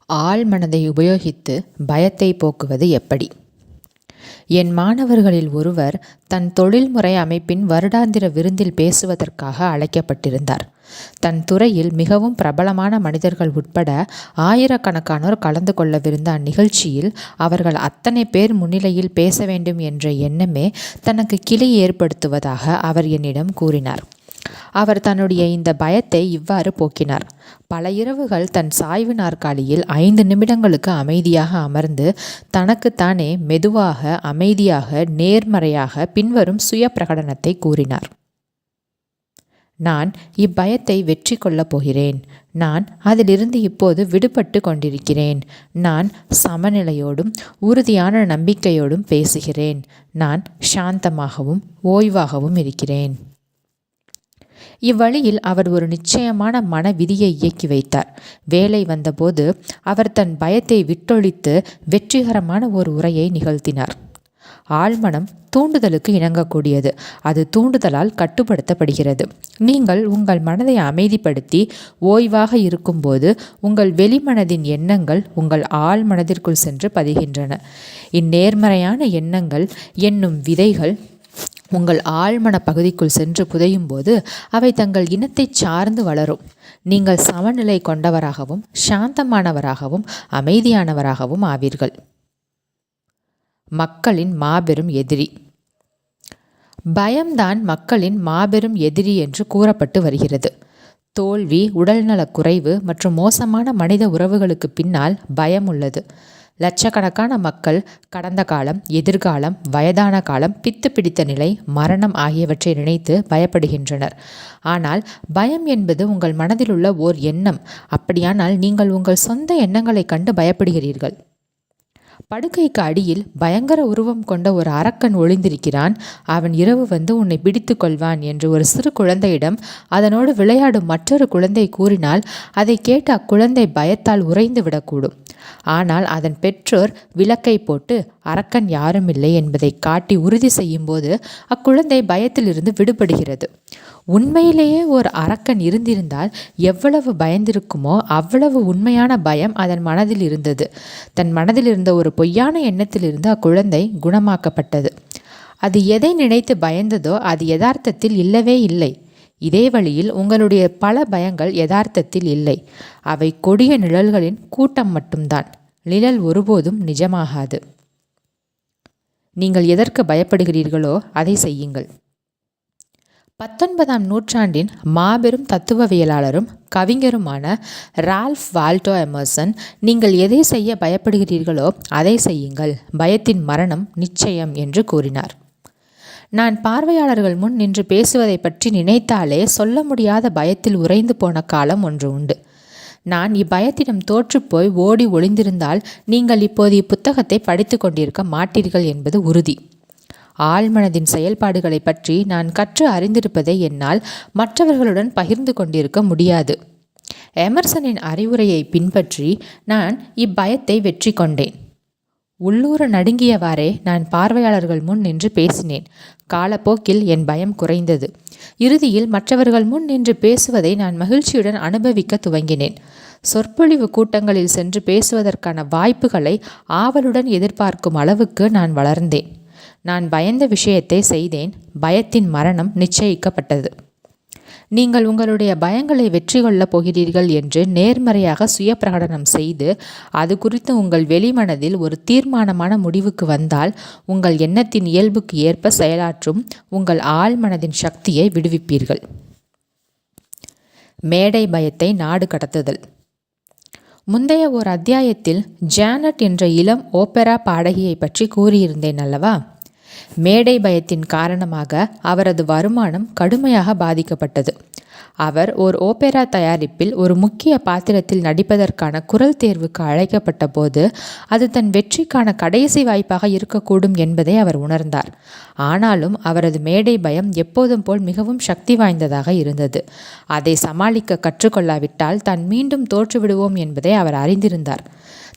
ஆழ்மனதை உபயோகித்து பயத்தை போக்குவது எப்படி? என் மாணவர்களில் ஒருவர் தன் தொழில்முறை அமைப்பின் வருடாந்திர விருந்தில் பேசுவதற்காக அழைக்கப்பட்டிருந்தார். தன் துறையில் மிகவும் பிரபலமான மனிதர்கள் உட்பட ஆயிரக்கணக்கானோர் கலந்து கொள்ளவிருந்த அந்நிகழ்ச்சியில் அவர்கள் அத்தனை பேர் முன்னிலையில் பேச வேண்டும் என்ற எண்ணமே தனக்கு கிளி ஏற்படுத்துவதாக அவர் என்னிடம் கூறினார். அவர் தன்னுடைய இந்த பயத்தை இவ்வாறு போக்கினார். பல இரவுகள் தன் சாய்வு நாற்காலியில் 5 நிமிடங்களுக்கு அமைதியாக அமர்ந்து தனக்குத்தானே மெதுவாக, அமைதியாக, நேர்மறையாக பின்வரும் சுய பிரகடனத்தை கூறினார். நான் இப்பயத்தை வெற்றி கொள்ளப் போகிறேன். நான் அதிலிருந்து இப்போது விடுபட்டு கொண்டிருக்கிறேன். நான் சமநிலையோடும் உறுதியான நம்பிக்கையோடும் பேசுகிறேன். நான் சாந்தமாகவும் ஓய்வாகவும் இருக்கிறேன். இவ்வழியில் அவர் ஒரு நிச்சயமான மன விதியை இயக்கி வைத்தார். வேலை வந்தபோது அவர் தன் பயத்தை விட்டொழித்து வெற்றிகரமான ஒரு உரையை நிகழ்த்தினார். ஆழ்மனம் தூண்டுதலுக்கு இணங்கக்கூடியது. அது தூண்டுதலால் கட்டுப்படுத்தப்படுகிறது. நீங்கள் உங்கள் மனதை அமைதிப்படுத்தி ஓய்வாக இருக்கும்போது உங்கள் வெளிமனதின் எண்ணங்கள் உங்கள் ஆழ் மனதிற்குள் சென்று பதிகின்றன. இந்நேர்மறையான எண்ணங்கள் என்னும் விதைகள் உங்கள் ஆழ்மன பகுதிக்குள் சென்று புதையும் போது அவை தங்கள் இனத்தை சார்ந்து வளரும். நீங்கள் சமநிலை கொண்டவராகவும் சாந்தமானவராகவும் அமைதியானவராகவும் ஆவீர்கள். மக்களின் மாபெரும் எதிரி. பயம்தான் மக்களின் மாபெரும் எதிரி என்று கூறப்பட்டு வருகிறது. தோல்வி, உடல்நலக் குறைவு மற்றும் மோசமான மனித உறவுகளுக்கு பின்னால் பயம் உள்ளது. லட்சக்கணக்கான மக்கள் கடந்த காலம், எதிர்காலம், வயதான காலம், பித்து பிடித்த நிலை, மரணம் ஆகியவற்றை நினைத்து பயப்படுகின்றனர். ஆனால் பயம் என்பது உங்கள் மனதில் உள்ள ஓர் எண்ணம். அப்படியானால் நீங்கள் உங்கள் சொந்த எண்ணங்களை கண்டு பயப்படுகிறீர்கள். படுக்கைக்கு அடியில் பயங்கர உருவம் கொண்ட ஒரு அரக்கன் ஒளிந்திருக்கிறான். அவன் இரவு வந்து உன்னை பிடித்து கொள்வான் என்று ஒரு சிறு குழந்தையிடம் அதனோடு விளையாடும் மற்றொரு குழந்தை கூறினால் அதை கேட்டு அக்குழந்தை பயத்தால் உறைந்து விடக்கூடும். ஆனால் அதன் பெற்றோர் விளக்கை போட்டு அரக்கன் யாரும் இல்லை என்பதை காட்டி உறுதி செய்யும் போது அக்குழந்தை பயத்திலிருந்து விடுபடுகிறது. உண்மையிலேயே ஒரு அரக்கன் இருந்திருந்தால் எவ்வளவு பயந்திருக்குமோ அவ்வளவு உண்மையான பயம் அதன் மனதில் இருந்தது. தன் மனதில் இருந்த ஒரு பொய்யான எண்ணத்திலிருந்து அக்குழந்தை குணமாக்கப்பட்டது. அது எதை நினைத்து பயந்ததோ அது யதார்த்தத்தில் இல்லவே இல்லை. இதே வழியில் உங்களுடைய பல பயங்கள் யதார்த்தத்தில் இல்லை. அவை கொடிய நிழல்களின் கூட்டம் மட்டும்தான். நிழல் ஒருபோதும் நிஜமாகாது. நீங்கள் எதற்கு பயப்படுகிறீர்களோ அதை செய்யுங்கள். 19ஆம் நூற்றாண்டின் மாபெரும் தத்துவவியலாளரும் கவிஞருமான ரால்ஃப் வால்டோ எமர்சன், நீங்கள் எதை செய்ய பயப்படுகிறீர்களோ அதை செய்யுங்கள், பயத்தின் மரணம் நிச்சயம் என்று கூறினார். நான் பார்வையாளர்கள் முன் நின்று பேசுவதை பற்றி நினைத்தாலே சொல்ல முடியாத பயத்தில் உறைந்து போன காலம் ஒன்று உண்டு. நான் இப்பயத்திடம் தோற்றுப்போய் ஓடி ஒளிந்திருந்தால் நீங்கள் இப்போது இப்புத்தகத்தை படித்து கொண்டிருக்க மாட்டீர்கள் என்பது உறுதி. ஆழ்மனதின் செயல்பாடுகளை பற்றி நான் கற்று அறிந்திருப்பதை என்னால் மற்றவர்களுடன் பகிர்ந்து கொண்டிருக்க முடியாது. எமர்சனின் அறிவுரையை பின்பற்றி நான் இப்பயத்தை வெற்றி கொண்டேன். உள்ளூர நடுங்கியவாறே நான் பார்வையாளர்கள் முன் நின்று பேசினேன். காலப்போக்கில் என் பயம் குறைந்தது. இறுதியில் மற்றவர்கள் முன் நின்று பேசுவதை நான் மகிழ்ச்சியுடன் அனுபவிக்க துவங்கினேன். சொற்பொழிவு கூட்டங்களில் சென்று பேசுவதற்கான வாய்ப்புகளை ஆவலுடன் எதிர்பார்க்கும் அளவுக்கு நான் வளர்ந்தேன். நான் பயந்த விஷயத்தை செய்தேன். பயத்தின் மரணம் நிச்சயிக்கப்பட்டது. நீங்கள் உங்களுடைய பயங்களை வெற்றி கொள்ளப் போகிறீர்கள் என்று நேர்மறையாக சுய பிரகடனம் செய்து அது குறித்து உங்கள் வெளிமனதில் ஒரு தீர்மானமான முடிவுக்கு வந்தால் உங்கள் எண்ணத்தின் இயல்புக்கு ஏற்ப செயலாற்றும் உங்கள் ஆழ்மனதின் சக்தியை விடுவிப்பீர்கள். மேடை பயத்தை நாடு கடத்துதல். முந்தைய ஓர் அத்தியாயத்தில் ஜானட் என்ற இளம் ஓபெரா பாடகியை பற்றி கூறியிருந்தேன் அல்லவா? மேடை பயத்தின் காரணமாக அவரது வருமானம் கடுமையாக பாதிக்கப்பட்டது. அவர் ஓர் ஓபெரா தயாரிப்பில் ஒரு முக்கிய பாத்திரத்தில் நடிப்பதற்கான குரல் தேர்வுக்கு அழைக்கப்பட்ட போது அது தன் வெற்றிக்கான கடைசி வாய்ப்பாக இருக்கக்கூடும் என்பதை அவர் உணர்ந்தார். ஆனாலும் அவரது மேடை பயம் எப்போதும் போல் மிகவும் சக்தி வாய்ந்ததாக இருந்தது. அதை சமாளிக்க கற்றுக்கொள்ளாவிட்டால் தான் மீண்டும் தோற்றுவிடுவோம் என்பதை அவர் அறிந்திருந்தார்.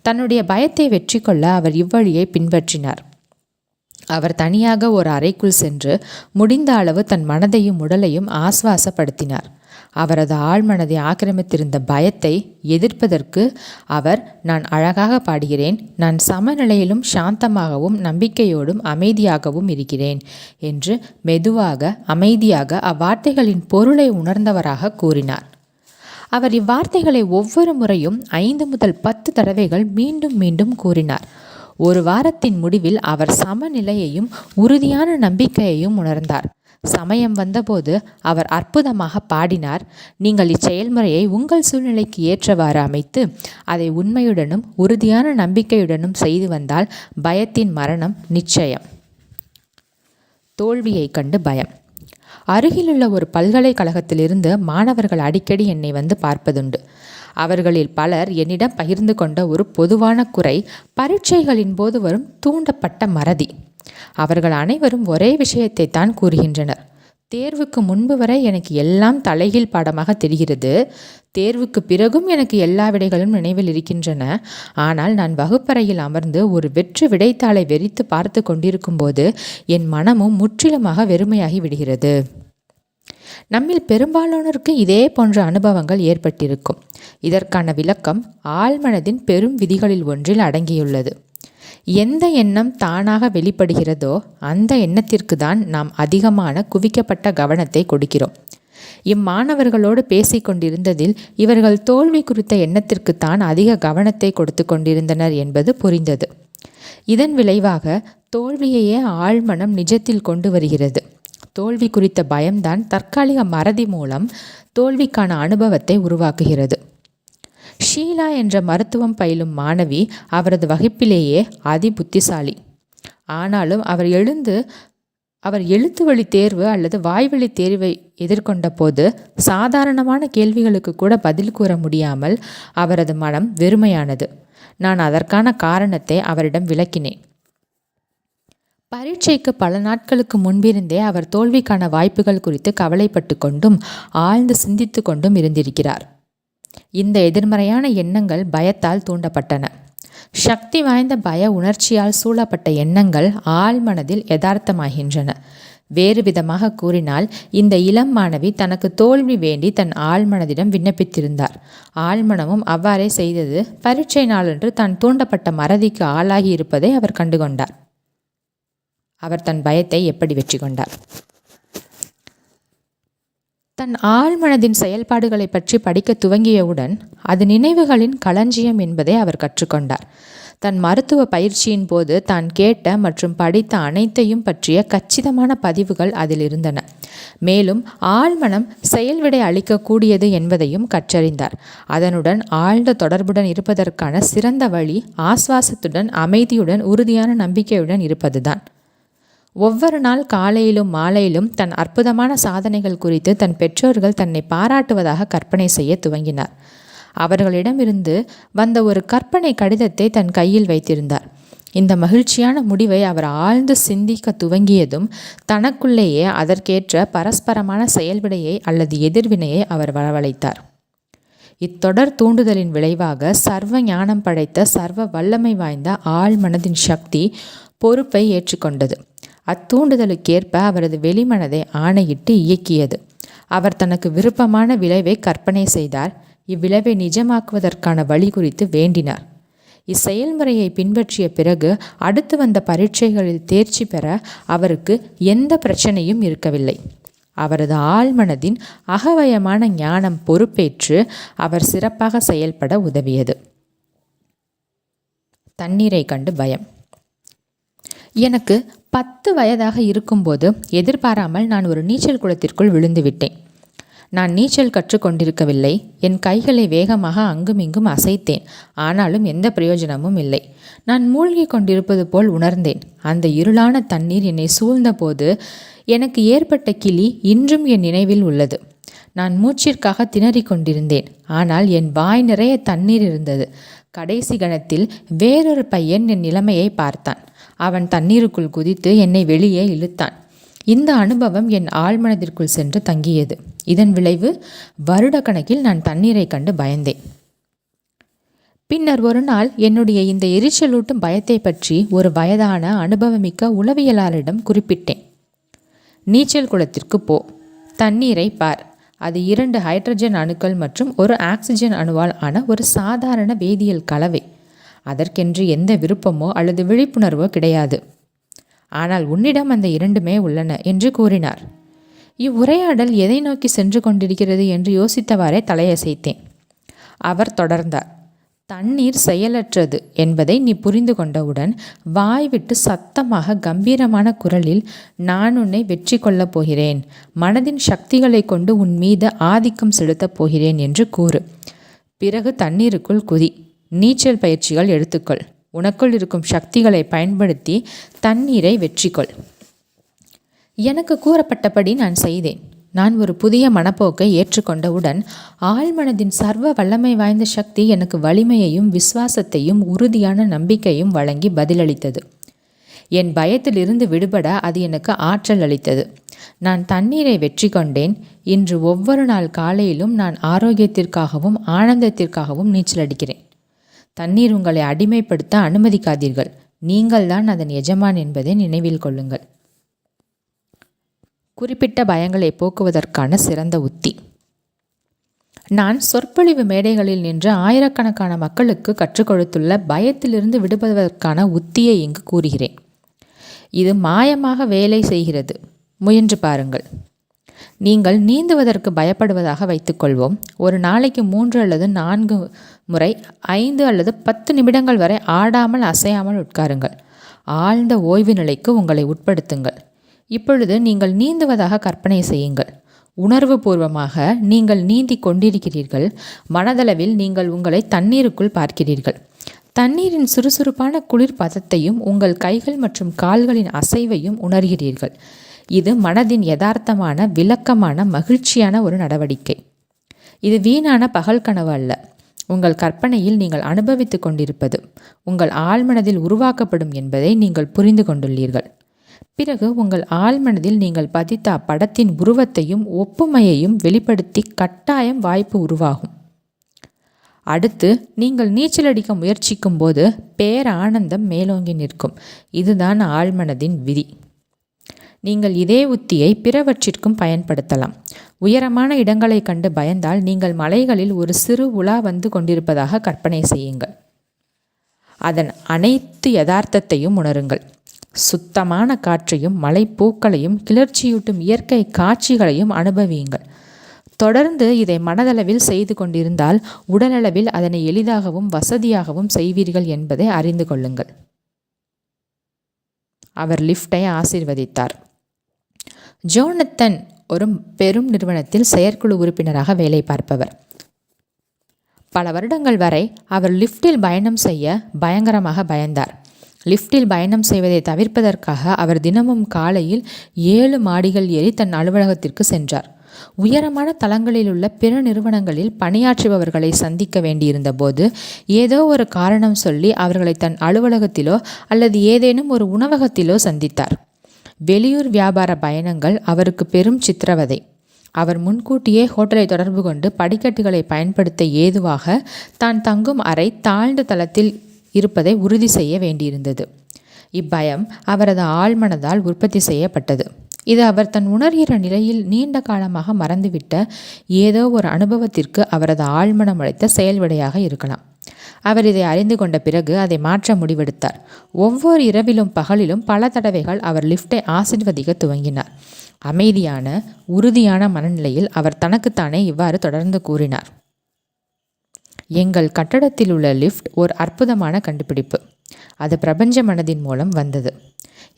தன்னுடைய பயத்தை வெற்றி கொள்ள அவர் இவ்வழியை பின்பற்றினார். அவர் தனியாக ஒரு அறைக்குள் சென்று முடிந்த அளவு தன் மனதையும் உடலையும் ஆஸ்வாசப்படுத்தினார். அவரது ஆழ்மனதை ஆக்கிரமித்திருந்த பயத்தை எதிர்ப்பதற்கு அவர், நான் அழகாக பாடுகிறேன், நான் சமநிலையிலும் சாந்தமாகவும் நம்பிக்கையோடும் அமைதியாகவும் இருக்கிறேன் என்று மெதுவாக அமைதியாக அவ்வார்த்தைகளின் பொருளை உணர்ந்தவராக கூறினார். அவர் இவ்வார்த்தைகளை ஒவ்வொரு முறையும் 5 முதல் 10 தடவைகள் மீண்டும் மீண்டும் கூறினார். ஒரு வாரத்தின் முடிவில் அவர் சமநிலையையும் உறுதியான நம்பிக்கையையும் உணர்ந்தார். சமயம் வந்தபோது அவர் அற்புதமாக பாடினார். நீங்கள் இச்செயல்முறையை உங்கள் சூழ்நிலைக்கு ஏற்றவாறு அமைத்து அதை உண்மையுடனும் உறுதியான நம்பிக்கையுடனும் செய்து வந்தால் பயத்தின் மரணம் நிச்சயம். தோல்வியை கண்டு பயம். அருகிலுள்ள ஒரு பல்கலைக்கழகத்திலிருந்து மாணவர்கள் அடிக்கடி என்னை வந்து பார்ப்பதுண்டு. அவர்களில் பலர் என்னிடம் பகிர்ந்து கொண்ட ஒரு பொதுவான குறை பரீட்சைகளின் போது வரும் தூண்டப்பட்ட மறதி. அவர்கள் அனைவரும் ஒரே விஷயத்தை தான் கூறுகின்றனர். தேர்வுக்கு முன்பு வரை எனக்கு எல்லாம் தலைகீழ் பாடமாக தெரிகிறது. தேர்வுக்கு பிறகும் எனக்கு எல்லா விடைகளும் நினைவில் இருக்கின்றன. ஆனால் நான் வகுப்பறையில் அமர்ந்து ஒரு வெற்று விடைத்தாளை வெறித்து பார்த்து கொண்டிருக்கும் போது என் மனமும் முற்றிலுமாக வெறுமையாகி விடுகிறது. நம்மில் பெரும்பாலானோருக்கு இதே போன்ற அனுபவங்கள் ஏற்பட்டிருக்கும். இதற்கான விளக்கம் ஆழ்மனதின் பெரும் விதிகளில் ஒன்றில் அடங்கியுள்ளது. எந்த எண்ணம் தானாக வெளிப்படுகிறதோ அந்த எண்ணத்திற்கு தான் நாம் அதிகமான குவிக்கப்பட்ட கவனத்தை கொடுக்கிறோம். இம்மாணவர்களோடு பேசிக்கொண்டிருந்ததில் இவர்கள் தோல்வி குறித்த எண்ணத்திற்குத்தான் அதிக கவனத்தை கொடுத்து கொண்டிருந்தனர் என்பது புரிந்தது. இதன் விளைவாக தோல்வியையே ஆழ்மனம் நிஜத்தில் கொண்டு வருகிறது. தோல்வி குறித்த பயம்தான் தற்காலிக மறதி மூலம் தோல்விக்கான அனுபவத்தை உருவாக்குகிறது. ஷீலா என்ற மருத்துவம் பயிலும் மாணவி அவரது வகுப்பிலேயே அதி புத்திசாலி. ஆனாலும் அவர் எழுத்து வழி தேர்வு அல்லது வாய்வழி தேர்வை எதிர்கொண்ட போது சாதாரணமான கேள்விகளுக்கு கூட பதில் கூற முடியாமல் அவரது மனம் வெறுமையானது. நான் அதற்கான காரணத்தை அவரிடம் விளக்கினேன். பரீட்சைக்கு பல நாட்களுக்கு முன்பிருந்தே அவர் தோல்விக்கான வாய்ப்புகள் குறித்து கவலைப்பட்டு கொண்டும் ஆழ்ந்து சிந்தித்து கொண்டும் இருந்திருக்கிறார். இந்த எதிர்மறையான எண்ணங்கள் பயத்தால் தூண்டப்பட்டன. சக்தி வாய்ந்த பய உணர்ச்சியால் சூழப்பட்ட எண்ணங்கள் ஆழ்மனதில் யதார்த்தமாகின்றன. வேறு விதமாக கூறினால், இந்த இளம் மாணவி தனக்கு தோல்வி வேண்டி தன் ஆழ்மனதிடம் விண்ணப்பித்திருந்தார். ஆழ்மனமும் அவ்வாறே செய்தது. பரீட்சை நாளன்று தான் தூண்டப்பட்ட மறதிக்கு ஆளாகி இருப்பதை அவர் கண்டுகொண்டார். அவர் தன் பயத்தை எப்படி வெற்றி கொண்டார்? தன் ஆழ்மனதின் செயல்பாடுகளை பற்றி படிக்க துவங்கியவுடன் அது நினைவுகளின் களஞ்சியம் என்பதை அவர் கற்றுக்கொண்டார். தன் மருத்துவ பயிற்சியின் போது தான் கேட்ட மற்றும் படித்த அனைத்தையும் பற்றிய கச்சிதமான பதிவுகள் அதில் இருந்தன. மேலும் ஆழ்மனம் செயல்விடை அளிக்கக்கூடியது என்பதையும் கற்றறிந்தார். அதனுடன் ஆழ்ந்த தொடர்புடன் இருப்பதற்கான சிறந்த வழி ஆஸ்வாசத்துடன், அமைதியுடன், உறுதியான நம்பிக்கையுடன் இருப்பதுதான். ஒவ்வொரு நாள் காலையிலும் மாலையிலும் தன் அற்புதமான சாதனைகள் குறித்து தன் பெற்றோர்கள் தன்னை பாராட்டுவதாக கற்பனை செய்ய துவங்கினார். அவர்களிடமிருந்து வந்த ஒரு கற்பனை கடிதத்தை தன் கையில் வைத்திருந்தார். இந்த மகிழ்ச்சியான முடிவை அவர் ஆழ்ந்து சிந்திக்க துவங்கியதும் தனக்குள்ளேயே அதற்கேற்ற பரஸ்பரமான செயல்விடையை அல்லது எதிர்வினையை அவர் வரவழைத்தார். இத்தொடர் தூண்டுதலின் விளைவாக சர்வ ஞானம் படைத்த சர்வ வல்லமை வாய்ந்த ஆழ்மனதின் சக்தி பொறுப்பை ஏற்றுக்கொண்டது. அத்தூண்டுதலுக்கேற்ப அவரது வெளிமனதை ஆணையிட்டு இயக்கியது. அவர் தனக்கு விருப்பமான விளைவை கற்பனை செய்தார். இவ்விளைவை நிஜமாக்குவதற்கான வழி குறித்து வேண்டினார். இச்செயல்முறையை பின்பற்றிய பிறகு அடுத்து வந்த பரீட்சைகளில் தேர்ச்சி பெற அவருக்கு எந்த பிரச்சனையும் இருக்கவில்லை. அவரது ஆழ்மனதின் அகவயமான ஞானம் பொறுப்பேற்று அவர் சிறப்பாக செயல்பட உதவியது. தண்ணீரை கண்டு பயம். எனக்கு 10 வயதாக இருக்கும்போது எதிர்பாராமல் நான் ஒரு நீச்சல் குளத்திற்குள் விழுந்து விட்டேன். நான் நீச்சல் கற்றுக்கொண்டிருக்கவில்லை. என் கைகளை வேகமாக அங்குமிங்கும் அசைத்தேன். ஆனாலும் எந்த பிரயோஜனமும் இல்லை. நான் மூழ்கி கொண்டிருப்பது போல் உணர்ந்தேன். அந்த இருளான தண்ணீர் என்னை சூழ்ந்தபோது எனக்கு ஏற்பட்ட கிளி இன்றும் என் நினைவில் உள்ளது. நான் மூச்சிற்காக திணறிக் கொண்டிருந்தேன். ஆனால் என் வாய் நிறைய தண்ணீர் இருந்தது. கடைசி கணத்தில் வேறொரு பையன் என் நிலைமையை பார்த்தான். அவன் தண்ணீருக்குள் குதித்து என்னை வெளியே இழுத்தான். இந்த அனுபவம் என் ஆழ்மனதிற்குள் சென்று தங்கியது. இதன் விளைவு வருடக்கணக்கில் நான் தண்ணீரை கண்டு பயந்தேன். பின்னர் ஒரு நாள் என்னுடைய இந்த எரிச்சலூட்டும் பயத்தை பற்றி ஒரு வயதான அனுபவமிக்க உளவியலாளரிடம் குறிப்பிட்டேன். நீச்சல் குளத்திற்கு போ, தண்ணீரை பார், அது 2 ஹைட்ரஜன் அணுக்கள் மற்றும் ஒரு ஆக்சிஜன் அணுவால் ஆன ஒரு சாதாரண வேதியியல் கலவை. அதற்கென்று எந்த விருப்பமோ அல்லது விழிப்புணர்வோ கிடையாது. ஆனால் உன்னிடம் அந்த 2மே உள்ளன என்று கூறினார். இவ்வுரையாடல் எதை நோக்கி சென்று கொண்டிருக்கிறது என்று யோசித்தவாறே தலையசைத்தேன். அவர் தொடர்ந்தார். தண்ணீர் செயலற்றது என்பதை நீ புரிந்து கொண்டவுடன் வாய்விட்டு சத்தமாக கம்பீரமான குரலில், நான் உன்னை வெற்றி கொள்ளப் போகிறேன், மனதின் சக்திகளை கொண்டு உன் மீது ஆதிக்கம் செலுத்தப் போகிறேன் என்று கூறு. பிறகு தண்ணீருக்குள் குதி. நீச்சல் பயிற்சிகள் எடுத்துக்கொள். உனக்குள் இருக்கும் சக்திகளை பயன்படுத்தி தண்ணீரை வெற்றிக்கொள். எனக்கு கூறப்பட்டபடி நான் செய்தேன். நான் ஒரு புதிய மனப்போக்கை ஏற்றுக்கொண்டவுடன் ஆழ்மனதின் சர்வ வல்லமை வாய்ந்த சக்தி எனக்கு வலிமையையும் விசுவாசத்தையும் உறுதியான நம்பிக்கையும் வழங்கி பதிலளித்தது. என் பயத்திலிருந்து விடுபட அது எனக்கு ஆற்றல் அளித்தது. நான் தண்ணீரை வெற்றி கொண்டேன். இன்று ஒவ்வொரு நாள் காலையிலும் நான் ஆரோக்கியத்திற்காகவும் ஆனந்தத்திற்காகவும் நீச்சல் அடிக்கிறேன். தண்ணீர் உங்களை அடிமைப்படுத்த அனுமதிக்காதீர்கள். நீங்கள்தான் அதன் எஜமான் என்பதை நினைவில் கொள்ளுங்கள். குறிப்பிட்ட பயங்களை போக்குவதற்கான சிறந்த உத்தி. நான் சொற்பொழிவு மேடைகளில் நின்று ஆயிரக்கணக்கான மக்களுக்கு கற்றுக் கொடுத்துள்ள பயத்திலிருந்து விடுபடுவதற்கான உத்தியை இங்கு கூறுகிறேன். இது மாயமாக வேலை செய்கிறது. முயன்று பாருங்கள். நீங்கள் நீந்துவதற்கு பயப்படுவதாக வைத்துக்கொள்வோம். ஒரு நாளைக்கு 3 அல்லது 4 முறை 5 அல்லது 10 நிமிடங்கள் வரை ஆடாமல் அசையாமல் உட்காருங்கள். ஆழ்ந்த ஓய்வு நிலைக்கு உங்களை உட்படுத்துங்கள். இப்பொழுது நீங்கள் நீந்துவதாக கற்பனை செய்யுங்கள். உணர்வு பூர்வமாக நீங்கள் நீந்தி கொண்டிருக்கிறீர்கள். மனதளவில் நீங்கள் உங்களை தண்ணீருக்குள் பார்க்கிறீர்கள். தண்ணீரின் சுறுசுறுப்பான குளிர் பதத்தையும் உங்கள் கைகள் மற்றும் கால்களின் அசைவையும் உணர்கிறீர்கள். இது மனதின் யதார்த்தமான விளக்கமான மகிழ்ச்சியான ஒரு நடவடிக்கை. இது வீணான பகல் கனவு அல்ல. உங்கள் கற்பனையில் நீங்கள் அனுபவித்து கொண்டிருப்பது உங்கள் ஆழ்மனதில் உருவாக்கப்படும் என்பதை நீங்கள் புரிந்து கொண்டுள்ளீர்கள். பிறகு உங்கள் ஆழ்மனதில் நீங்கள் பதித்த அப்படத்தின் உருவத்தையும் ஒப்புமையையும் வெளிப்படுத்தி கட்டாயம் வாய்ப்பு உருவாகும். அடுத்து நீங்கள் நீச்சல் அடிக்க முயற்சிக்கும் போது பேரானந்தம் மேலோங்கி நிற்கும். இதுதான் ஆழ்மனதின் விதி. நீங்கள் இதே உத்தியை பிறவற்றிற்கும் பயன்படுத்தலாம். உயரமான இடங்களை கண்டு பயந்தால் நீங்கள் மலைகளில் ஒரு சிறு உலா வந்து கொண்டிருப்பதாக கற்பனை செய்யுங்கள். அதன் அனைத்து யதார்த்தத்தையும் உணருங்கள். சுத்தமான காற்றையும் மலைப்பூக்களையும் கிளர்ச்சியூட்டும் இயற்கை காட்சிகளையும் அனுபவியுங்கள். தொடர்ந்து இதை மனதளவில் செய்து கொண்டிருந்தால் உடலளவில் அதனை எளிதாகவும் வசதியாகவும் செய்வீர்கள் என்பதை அறிந்து கொள்ளுங்கள். அவர் லிஃப்டை ஆசீர்வதித்தார். ஜோனத்தன் ஒரு பெரும் நிறுவனத்தில் செயற்குழு உறுப்பினராக வேலை பார்ப்பவர். பல வருடங்கள் வரை அவர் லிஃப்டில் பயணம் செய்ய பயங்கரமாக பயந்தார். லிஃப்டில் பயணம் செய்வதை தவிர்ப்பதற்காக அவர் தினமும் காலையில் 7 மாடிகள் ஏறி தன் அலுவலகத்திற்கு சென்றார். உயரமான தளங்களில் உள்ள பிற நிறுவனங்களில் பணியாற்றுபவர்களை சந்திக்க வேண்டியிருந்த போது ஏதோ ஒரு காரணம் சொல்லி அவர்களை தன் அலுவலகத்திலோ அல்லது ஏதேனும் ஒரு உணவகத்திலோ சந்தித்தார். வெளியூர் வியாபார பயணங்கள் அவருக்கு பெரும் சித்திரவதை. அவர் முன்கூட்டியே ஹோட்டலை தொடர்பு கொண்டு படிக்கட்டுகளை பயன்படுத்த ஏதுவாக தான் தங்கும் அறை தாழ்ந்த தளத்தில் இருப்பதை உறுதி செய்ய வேண்டியிருந்தது. இப்பயம் அவரது ஆழ்மனதால் உற்பத்தி செய்யப்பட்டது. இது அவர் தன் உணர்கிற நிலையில் நீண்ட காலமாக மறந்துவிட்ட ஏதோ ஒரு அனுபவத்திற்கு அவரது ஆழ்மனம் அளித்த செயல்விடையாக இருக்கலாம். அவர் இதை அறிந்து கொண்ட பிறகு அதை மாற்ற முடிவெடுத்தார். ஒவ்வொரு இரவிலும் பகலிலும் பல தடவைகள் அவர் லிஃப்டை ஆசீர்வதிக்க துவங்கினார். அமைதியான உறுதியான மனநிலையில் அவர் தனக்குத்தானே இவ்வாறு தொடர்ந்து கூறினார். எங்கள் கட்டடத்தில் உள்ள லிஃப்ட் ஒரு அற்புதமான கண்டுபிடிப்பு. அது பிரபஞ்ச மனதின் மூலம் வந்தது.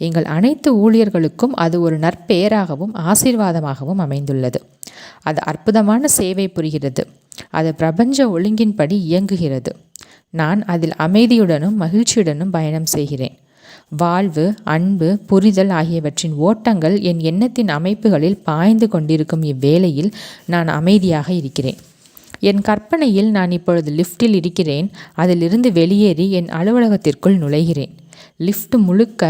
எங்கள் அனைத்து ஊழியர்களுக்கும் அது ஒரு நற்பெயராகவும் ஆசீர்வாதமாகவும் அமைந்துள்ளது. அது அற்புதமான சேவை புரிகிறது. அது பிரபஞ்ச ஒழுங்கின்படி இயங்குகிறது. நான் அதில் அமைதியுடனும் மகிழ்ச்சியுடனும் பயணம் செய்கிறேன். வாழ்வு, அன்பு, புரிதல் ஆகியவற்றின் ஓட்டங்கள் என் எண்ணத்தின் அமைப்புகளில் பாய்ந்து கொண்டிருக்கும் இவ்வேளையில் நான் அமைதியாக இருக்கிறேன். என் கற்பனையில் நான் இப்பொழுது லிஃப்டில் இருக்கிறேன். அதிலிருந்து வெளியேறி என் அலுவலகத்திற்குள் நுழைகிறேன். லிஃப்ட் முழுக்க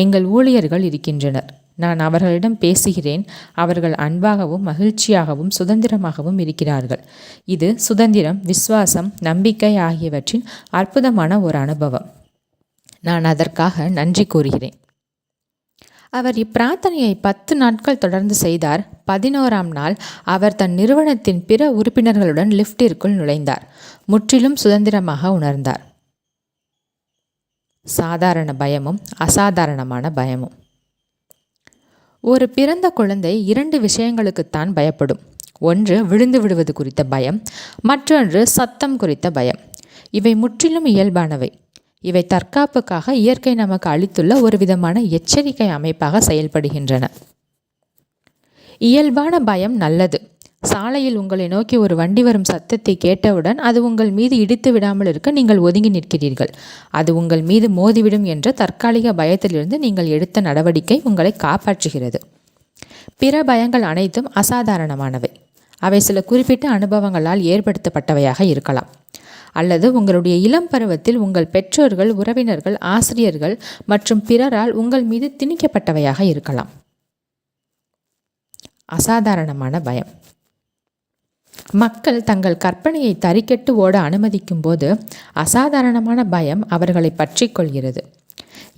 எங்கள் ஊழியர்கள் இருக்கின்றனர். நான் அவர்களிடம் பேசுகிறேன். அவர்கள் அன்பாகவும் மகிழ்ச்சியாகவும் சுதந்திரமாகவும் இருக்கிறார்கள். இது சுதந்திரம், விசுவாசம், நம்பிக்கை ஆகியவற்றின் அற்புதமான ஒரு அனுபவம். நான் அதற்காக நன்றி கூறுகிறேன். அவர் இப்பிரார்த்தனையை 10 நாட்கள் தொடர்ந்து செய்தார். 11ஆம் நாள் அவர் தன் நிறுவனத்தின் பிற உறுப்பினர்களுடன் லிஃப்டிற்குள் நுழைந்தார். முற்றிலும் சுதந்திரமாக உணர்ந்தார். சாதாரண பயமும் அசாதாரணமான பயமும். ஒரு பிறந்த குழந்தை 2 விஷயங்களுக்குத்தான் பயப்படும். ஒன்று விழுந்து விடுவது குறித்த பயம், மற்றொன்று சத்தம் குறித்த பயம். இவை முற்றிலும் இயல்பானவை. இவை தற்காப்புக்காக இயற்கை நமக்கு அளித்துள்ள ஒரு விதமான எச்சரிக்கை அமைப்பாக செயல்படுகின்றன. இயல்பான பயம் நல்லது. சாலையில் உங்களை நோக்கி ஒரு வண்டி வரும் சத்தத்தை கேட்டவுடன் அது உங்கள் மீது இடித்து விடாமல் இருக்க நீங்கள் ஒதுங்கி நிற்கிறீர்கள். அது உங்கள் மீது மோதிவிடும் என்ற தற்காலிக பயத்திலிருந்து நீங்கள் எடுத்த நடவடிக்கை உங்களை காப்பாற்றுகிறது. பிற பயங்கள் அனைத்தும் அசாதாரணமானவை. அவை சில குறிப்பிட்ட அனுபவங்களால் ஏற்படுத்தப்பட்டவையாக இருக்கலாம். அல்லது உங்களுடைய இளம் பருவத்தில் உங்கள் பெற்றோர்கள், உறவினர்கள், ஆசிரியர்கள் மற்றும் பிறரால் உங்கள் மீது திணிக்கப்பட்டவையாக இருக்கலாம். அசாதாரணமான பயம். மக்கள் தங்கள் கற்பனையை தறிக்கெட்டு ஓட அனுமதிக்கும் போது அசாதாரணமான பயம் அவர்களை பற்றி கொள்கிறது.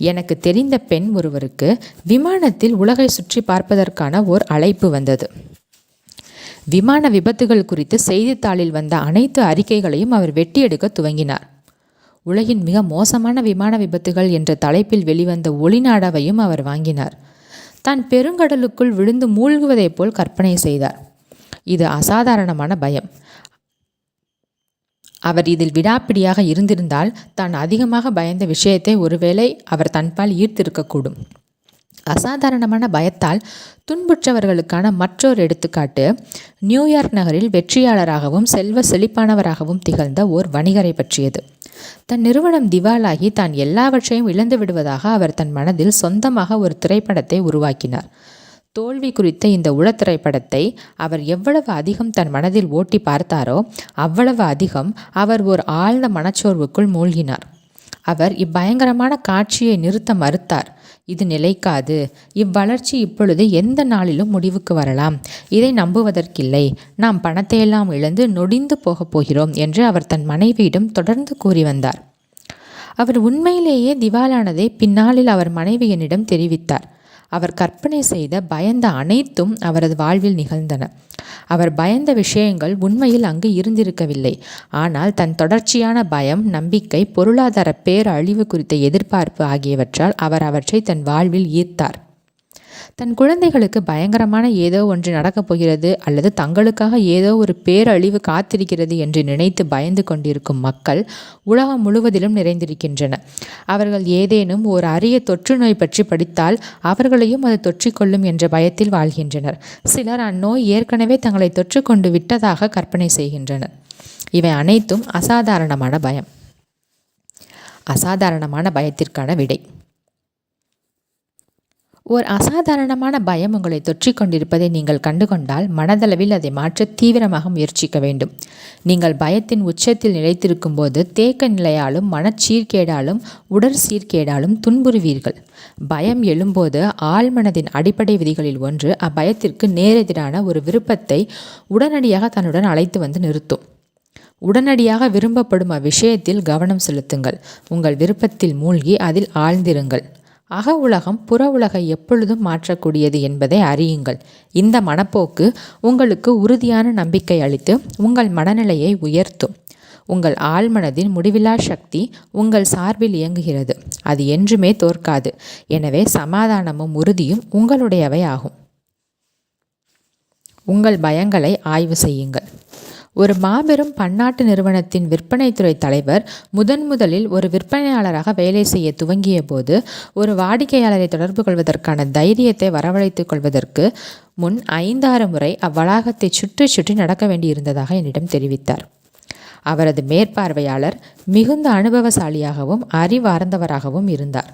எனக்கு தெரிந்த பெண் ஒருவருக்கு விமானத்தில் உலகை சுற்றி பார்ப்பதற்கான ஓர் அழைப்பு வந்தது. விமான விபத்துகள் குறித்து செய்தித்தாளில் வந்த அனைத்து அறிக்கைகளையும் அவர் வெட்டி எடுக்க துவங்கினார். உலகின் மிக மோசமான விமான விபத்துகள் என்ற தலைப்பில் வெளிவந்த ஒளிநாடாவையும் அவர் வாங்கினார். தான் பெருங்கடலுக்குள் விழுந்து மூழ்குவதைப் போல் கற்பனை செய்தார். இது அசாதாரணமான பயம். அவர் இதில் விடாப்பிடியாக இருந்திருந்தால் தான் அதிகமாக பயந்த விஷயத்தை ஒருவேளை அவர் தன்பால் ஈர்த்திருக்கக்கூடும். அசாதாரணமான பயத்தால் துன்புற்றவர்களுக்கான மற்றொரு எடுத்துக்காட்டு நியூயார்க் நகரில் வெற்றியாளராகவும் செல்வ செழிப்பானவராகவும் திகழ்ந்த ஓர் வணிகரை பற்றியது. தன் நிறுவனம் திவாலாகி தான் எல்லாவற்றையும் இழந்து விடுவதாக அவர் தன் மனதில் சொந்தமாக ஒரு திரைப்படத்தை உருவாக்கினார். தோல்வி குறித்த இந்த உளத்திரைப்படத்தை அவர் எவ்வளவு அதிகம் தன் மனதில் ஓட்டி பார்த்தாரோ அவ்வளவு அதிகம் அவர் ஒரு ஆழ்ந்த மனச்சோர்வுக்குள் மூழ்கினார். அவர் இப்பயங்கரமான காட்சியை நிறுத்த மறுத்தார். இது நிலைக்காது. இவ்வளர்ச்சி இப்பொழுது எந்த நாளிலும் முடிவுக்கு வரலாம். இதை நம்புவதற்கில்லை. நாம் பணத்தையெல்லாம் இழந்து நொடிந்து போகப் போகிறோம் என்று அவர் தன் மனைவியிடம் தொடர்ந்து கூறி வந்தார். அவர் உண்மையிலேயே திவாலானதை பின்னாளில் அவர் மனைவியனிடம் தெரிவித்தார். அவர் கற்பனை செய்த பயந்த அனைத்தும் அவரது வாழ்வில் நிகழ்ந்தன. அவர் பயந்த விஷயங்கள் உண்மையில் அங்கு இருந்திருக்கவில்லை. ஆனால் தன் தொடர்ச்சியான பயம், நம்பிக்கை, பொருளாதார பேரழிவு குறித்த எதிர்பார்ப்பு ஆகியவற்றால் அவர் அவற்றை தன் வாழ்வில் ஈர்த்தார். தன் குழந்தைகளுக்கு பயங்கரமான ஏதோ ஒன்று நடக்கப் போகிறது அல்லது தங்களுக்காக ஏதோ ஒரு பேரழிவு காத்திருக்கிறது என்று நினைத்து பயந்து கொண்டிருக்கும் மக்கள் உலகம் முழுவதிலும் நிறைந்திருக்கின்றனர். அவர்கள் ஏதேனும் ஒரு அரிய தொற்று நோய் பற்றி படித்தால் அவர்களையும் அது தொற்றிக்கொள்ளும் என்ற பயத்தில் வாழ்கின்றனர். சிலர் அந்நோய் ஏற்கனவே தங்களை தொற்றுக்கொண்டு விட்டதாக கற்பனை செய்கின்றனர். இவை அனைத்தும் அசாதாரணமான பயம். அசாதாரணமான பயத்திற்கான விடை. ஓர் அசாதாரணமான பயம் உங்களை தொற்றிக் கொண்டிருப்பதை நீங்கள் கண்டுகொண்டால் மனதளவில் அதை மாற்ற தீவிரமாக முயற்சிக்க வேண்டும். நீங்கள் பயத்தின் உச்சத்தில் நிலைத்திருக்கும் போது தேக்க நிலையாலும் மனச்சீர்கேடாலும் உடற்சீர்கேடாலும் துன்புறுவீர்கள். பயம் எழும்போது ஆழ்மனதின் அடிப்படை விதிகளில் ஒன்று அப்பயத்திற்கு நேரெதிரான ஒரு விருப்பத்தை உடனடியாக தன்னுடன் அழைத்து வந்து நிறுத்தும். உடனடியாக விரும்பப்படும் அவ்விஷயத்தில் கவனம் செலுத்துங்கள். உங்கள் விருப்பத்தில் மூழ்கி அதில் ஆழ்ந்திருங்கள். அக உலகம் புற உலகை எப்பொழுதும் மாற்றக்கூடியது என்பதை அறியுங்கள். இந்த மனப்போக்கு உங்களுக்கு உறுதியான நம்பிக்கை அளித்து உங்கள் மனநிலையை உயர்த்தும். உங்கள் ஆழ்மனதின் முடிவில்லா சக்தி உங்கள் சார்பில் இயங்குகிறது. அது என்றுமே தோற்காது. எனவே சமாதானமும் உறுதியும் உங்களுடையவை ஆகும். உங்கள் பயங்களை ஆய்வு செய்யுங்கள். ஒரு மாபெரும் பன்னாட்டு நிறுவனத்தின் விற்பனைத்துறை தலைவர் முதலில் ஒரு விற்பனையாளராக வேலை செய்ய துவங்கிய போது ஒரு வாடிக்கையாளரை தொடர்பு கொள்வதற்கான தைரியத்தை வரவழைத்துக் கொள்வதற்கு முன் 5-6 முறை அவ்வளாகத்தை சுற்றி சுற்றி நடக்க வேண்டியிருந்ததாக என்னிடம் தெரிவித்தார். அவரது மேற்பார்வையாளர் மிகுந்த அனுபவசாலியாகவும் அறிவார்ந்தவராகவும் இருந்தார்.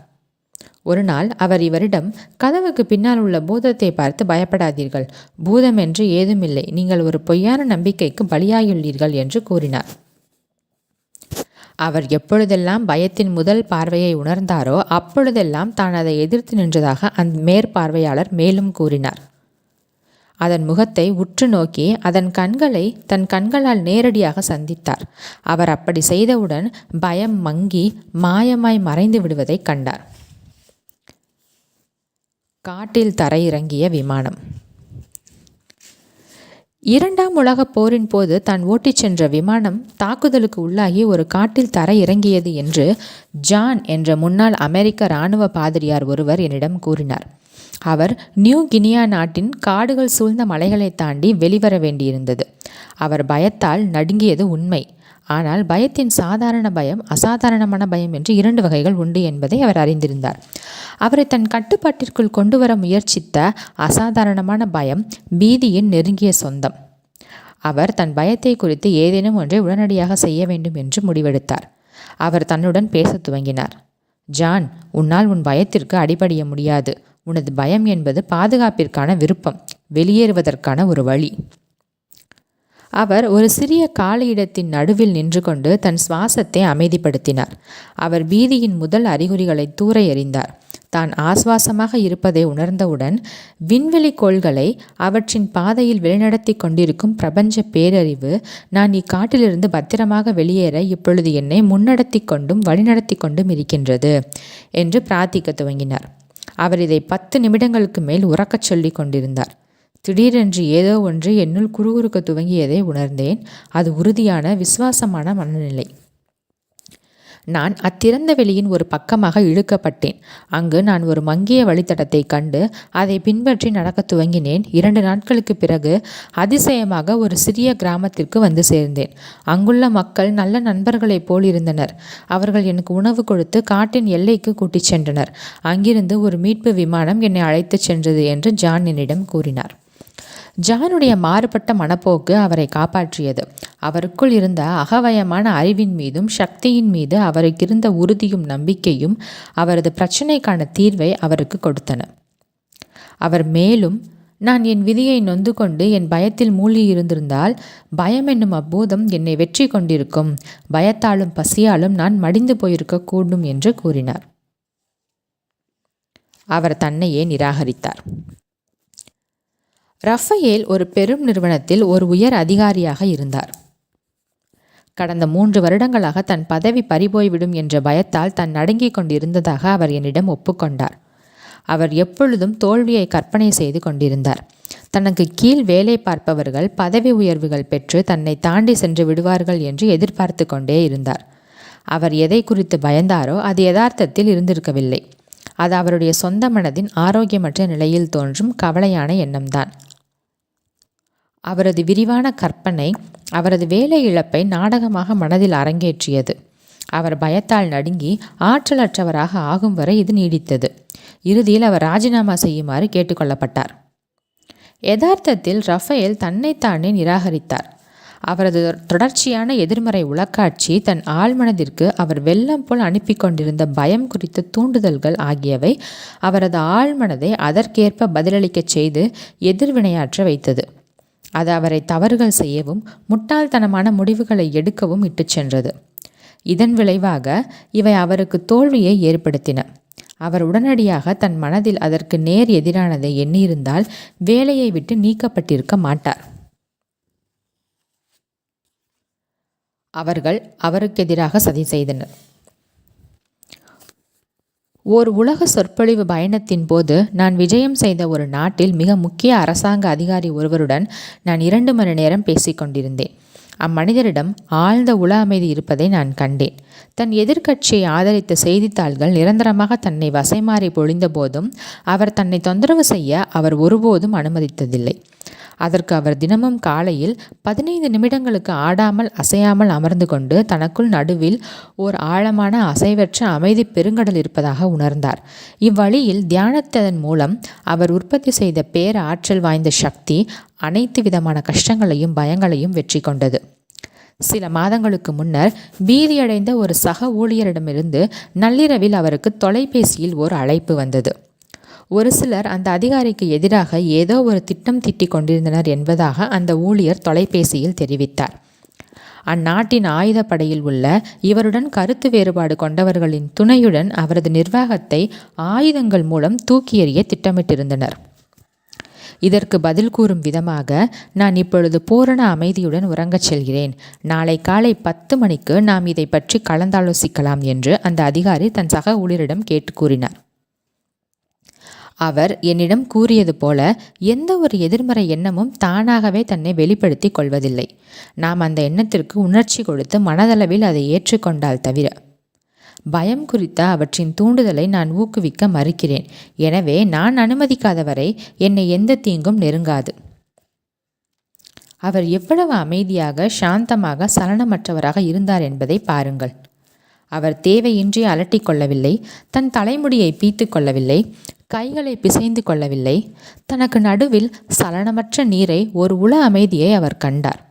ஒரு நாள் அவர் இவரிடம், கதவுக்கு பின்னால் உள்ள பூதத்தை பார்த்து பயப்படாதீர்கள். பூதம் என்று ஏதுமில்லை. நீங்கள் ஒரு பொய்யான நம்பிக்கைக்கு பலியாகியுள்ளீர்கள் என்று கூறினார். அவர் எப்பொழுதெல்லாம் பயத்தின் முதல் பார்வையை உணர்ந்தாரோ அப்பொழுதெல்லாம் தான் அதை எதிர்த்து நின்றதாக அந்த மேற்பார்வையாளர் மேலும் கூறினார். அதன் முகத்தை உற்று நோக்கி அதன் கண்களை தன் கண்களால் நேரடியாக சந்தித்தார். அவர் அப்படி செய்தவுடன் பயம் மங்கி மாயமாய் மறைந்து விடுவதை கண்டார். காட்டில் தரையிறங்கிய விமானம். இரண்டாம் உலகப் போரின் போது தான் ஓட்டிச் சென்ற விமானம் தாக்குதலுக்கு உள்ளாகி ஒரு காட்டில் தரையிறங்கியது என்று ஜான் என்ற முன்னாள் அமெரிக்க இராணுவ பாதிரியார் ஒருவர் என்னிடம் கூறினார். அவர் நியூ கினியா நாட்டின் காடுகள் சூழ்ந்த மலைகளை தாண்டி வெளிவர வேண்டியிருந்தது. அவர் பயத்தால் நடுங்கியது உண்மை. ஆனால் பயத்தின் சாதாரண பயம், அசாதாரணமான பயம் என்று 2 வகைகள் உண்டு என்பதை அவர் அறிந்திருந்தார். அவரை தன் கட்டுப்பாட்டிற்குள் கொண்டு வர முயற்சித்த அசாதாரணமான பயம் பீதியின் நெருங்கிய சொந்தம். அவர் தன் பயத்தை குறித்து ஏதேனும் ஒன்றை உடனடியாக செய்ய வேண்டும் என்று முடிவெடுத்தார். அவர் தன்னுடன் பேசத் துவங்கினார். ஜான், உன்னால் உன் பயத்திற்கு அடிபடிய முடியாது. உனது பயம் என்பது பாதுகாப்பிற்கான விருப்பம், வெளியேறுவதற்கான ஒரு வழி. அவர் ஒரு சிறிய காலியிடத்தின் நடுவில் நின்று கொண்டு தன் சுவாசத்தை அமைதிப்படுத்தினார். அவர் பீதியின் முதல் அறிகுறிகளை தூர எறிந்தார். தான் ஆசுவாசமாக இருப்பதை உணர்ந்தவுடன் விண்வெளி கோள்களை அவற்றின் பாதையில் வழிநடத்தி கொண்டிருக்கும் பிரபஞ்ச பேரறிவு, நான் இக்காட்டிலிருந்து பத்திரமாக வெளியேற இப்பொழுது என்னை முன்னடத்தி கொண்டும் வழிநடத்தி கொண்டும் இருக்கின்றது என்று பிரார்த்திக்க துவங்கினார். அவர் இதை 10 நிமிடங்களுக்கு மேல் உறக்கச் சொல்லி கொண்டிருந்தார். திடீரென்று ஏதோ ஒன்று என்னுள் குறுகுறுக்க துவங்கியதை உணர்ந்தேன். அது உறுதியான, விசுவாசமான மனநிலை. நான் அத்திறந்த வெளியின் ஒரு பக்கமாக இழுக்கப்பட்டேன். அங்கு நான் ஒரு மங்கிய வழித்தடத்தை கண்டு அதை பின்பற்றி நடக்க துவங்கினேன். 2 நாட்களுக்கு பிறகு அதிசயமாக ஒரு சிறிய கிராமத்திற்கு வந்து சேர்ந்தேன். அங்குள்ள மக்கள் நல்ல நண்பர்களைப் போல் இருந்தனர். அவர்கள் எனக்கு உணவு கொடுத்து காட்டின் எல்லைக்கு கூட்டிச் சென்றனர். அங்கிருந்து ஒரு மீட்பு விமானம் என்னை அழைத்துச் சென்றது என்று ஜான் என்னிடம் கூறினார். ஜானுடைய மாறுபட்ட மனப்போக்கு அவரை காப்பாற்றியது. அவருக்குள் இருந்த அகவயமான அறிவின் மீதும் சக்தியின் மீது அவருக்கு இருந்த உறுதியும் நம்பிக்கையும் அவரது பிரச்சனைக்கான தீர்வை அவருக்கு கொடுத்தன. அவர் மேலும், நான் என் விதியை நொந்து கொண்டு என் பயத்தில் மூழ்கி இருந்திருந்தால் பயம் என்னும் அப்பூதம் என்னை வெற்றி கொண்டிருக்கும். பயத்தாலும் பசியாலும் நான் மடிந்து போயிருக்க கூடும் என்று கூறினார். அவர் தன்னையே நிராகரித்தார். ரஃபேல் ஒரு பெரும் நிறுவனத்தில் ஒரு உயர் அதிகாரியாக இருந்தார். கடந்த 3 வருடங்களாக தன் பதவி பறிபோய்விடும் என்ற பயத்தால் தான் நடுங்கிக் கொண்டிருந்ததாக அவர் என்னிடம் ஒப்புக்கொண்டார். அவர் எப்பொழுதும் தோல்வியை கற்பனை செய்து கொண்டிருந்தார். தனக்கு கீழ் வேலை பார்ப்பவர்கள் பதவி உயர்வுகள் பெற்று தன்னை தாண்டி சென்று விடுவார்கள் என்று எதிர்பார்த்து கொண்டே இருந்தார். அவர் எதை குறித்து பயந்தாரோ அது யதார்த்தத்தில் இருந்திருக்கவில்லை. அது அவருடைய சொந்த மனதின் ஆரோக்கியமற்ற நிலையில் தோன்றும் கவலையான எண்ணம்தான். அவரது விரிவான கற்பனை அவரது வேலை இழப்பை நாடகமாக மனதில் அரங்கேற்றியது. அவர் பயத்தால் நடுங்கி ஆற்றலற்றவராக ஆகும் வரை இது நீடித்தது. இறுதியில் அவர் ராஜினாமா செய்யுமாறு கேட்டுக்கொள்ளப்பட்டார். யதார்த்தத்தில் ரஃபேல் தன்னைத்தானே நிராகரித்தார். அவரது தொடர்ச்சியான எதிர்மறை உளக்காட்சி, தன் ஆழ்மனதிற்கு அவர் வெள்ளம் போல் அனுப்பி கொண்டிருந்த பயம் குறித்த தூண்டுதல்கள் ஆகியவை அவரது ஆழ்மனதை அதற்கேற்ப பதிலளிக்கச் செய்து எதிர்வினையாற்ற வைத்தது. அது அவரை தவறுகள் செய்யவும் முட்டாள்தனமான முடிவுகளை எடுக்கவும் இட்டுச் சென்றது. இதன் விளைவாக இவை அவருக்கு தோல்வியை ஏற்படுத்தின. அவர் உடனடியாக தன் மனதில் அதற்கு நேர் எதிரானதை எண்ணியிருந்தால் வேலையை விட்டு நீக்கப்பட்டிருக்க மாட்டார். அவர்கள் அவருக்கு எதிராக சதி செய்தனர். ஓர் உலக சொற்பொழிவு பயணத்தின் போது நான் விஜயம் செய்த ஒரு நாட்டில் மிக முக்கிய அரசாங்க அதிகாரி ஒருவருடன் நான் 2 மணி நேரம் பேசிக்கொண்டிருந்தேன். அம்மனிதரிடம் ஆழ்ந்த உள அமைதி இருப்பதை நான் கண்டேன். தன் எதிர்க்கட்சியை ஆதரித்த செய்தித்தாள்கள் நிரந்தரமாக தன்னை வசைமாறி பொழிந்த போதும் அவர் தன்னை தொந்தரவு செய்ய அவர் ஒருபோதும் அனுமதித்ததில்லை. அதற்கு அவர் தினமும் காலையில் 15 நிமிடங்களுக்கு ஆடாமல் அசையாமல் அமர்ந்து கொண்டு தனக்குள் நடுவில் ஓர் ஆழமான அசைவற்ற அமைதி பெருங்கடல் இருப்பதாக உணர்ந்தார். இவ்வழியில் தியானத்தின் மூலம் அவர் உற்பத்தி செய்த பேர ஆற்றல் வாய்ந்த சக்தி அனைத்து விதமான கஷ்டங்களையும் பயங்களையும் வெற்றி கொண்டது. சில மாதங்களுக்கு முன்னர் பீதியடைந்த ஒரு சக ஊழியரிடமிருந்து நள்ளிரவில் அவருக்கு தொலைபேசியில் ஓர் அழைப்பு வந்தது. ஒரு சிலர் அந்த அதிகாரிக்கு எதிராக ஏதோ ஒரு திட்டம் தீட்டிக் கொண்டிருந்தனர் என்பதாக அந்த ஊழியர் தொலைபேசியில் தெரிவித்தார். அந்நாட்டின் ஆயுதப்படையில் உள்ள இவருடன் கருத்து வேறுபாடு கொண்டவர்களின் துணையுடன் அவரது நிர்வாகத்தை ஆயுதங்கள் மூலம் தூக்கி எறிய திட்டமிட்டிருந்தனர். இதற்கு பதில் கூறும் விதமாக, நான் இப்பொழுது பூரண அமைதியுடன் உறங்கச் செல்கிறேன். நாளை காலை 10 மணிக்கு நாம் இதை பற்றி கலந்தாலோசிக்கலாம் என்று அந்த அதிகாரி தன் சக ஊழியரிடம் கேட்டு கூறினார். அவர் என்னிடம் கூறியது போல எந்த ஒரு எதிர்மறை எண்ணமும் தானாகவே தன்னை வெளிப்படுத்தி கொள்வதில்லை. நாம் அந்த எண்ணத்திற்கு உணர்ச்சி கொடுத்து மனதளவில் அதை ஏற்றுக்கொண்டால் தவிர. பயம் குறித்த அவற்றின் தூண்டுதலை நான் ஊக்குவிக்க மறுக்கிறேன். எனவே நான் அனுமதிக்காதவரை என்னை எந்த தீங்கும் நெருங்காது. அவர் எவ்வளவு அமைதியாக, சாந்தமாக, சலனமற்றவராக இருந்தார் என்பதை பாருங்கள். அவர் தேவையின்றி அலட்டி கொள்ளவில்லை, தன் தலைமுடியை பீத்து கொள்ளவில்லை, கைகளை பிசைந்து கொள்ளவில்லை. தனக்கு நடுவில் சலனமற்ற நீரை, ஒரு உள அமைதியை அவர் கண்டார்.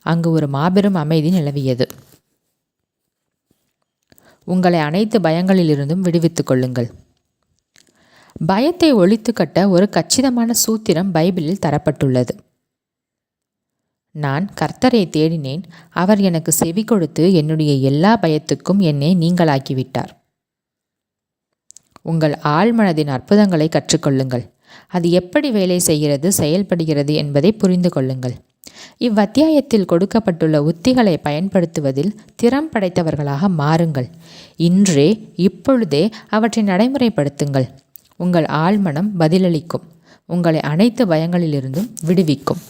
அங்கு ஒரு மாபெரும் அமைதி நிலவியது. உங்களை அனைத்து பயங்களிலிருந்தும் விடுவித்துக் கொள்ளுங்கள். பயத்தை ஒழித்து கட்ட ஒரு கச்சிதமான சூத்திரம் பைபிளில் தரப்பட்டுள்ளது. நான் கர்த்தரை தேடினேன், அவர் எனக்கு செவி கொடுத்து என்னுடைய எல்லா பயத்துக்கும் என்னை நீங்களாக்கிவிட்டார். உங்கள் ஆழ்மனதின் அற்புதங்களை கற்றுக்கொள்ளுங்கள். அது எப்படி வேலை செய்கிறது, செயல்படுகிறது என்பதை புரிந்து கொள்ளுங்கள். இவ்வத்தியாயத்தில் கொடுக்கப்பட்டுள்ள உத்திகளை பயன்படுத்துவதில் திறம் படைத்தவர்களாக மாறுங்கள். இன்றே, இப்பொழுதே அவற்றை நடைமுறைப்படுத்துங்கள். உங்கள் ஆழ்மனம் பதிலளிக்கும், உங்களை அனைத்து பயங்களிலிருந்தும் விடுவிக்கும்.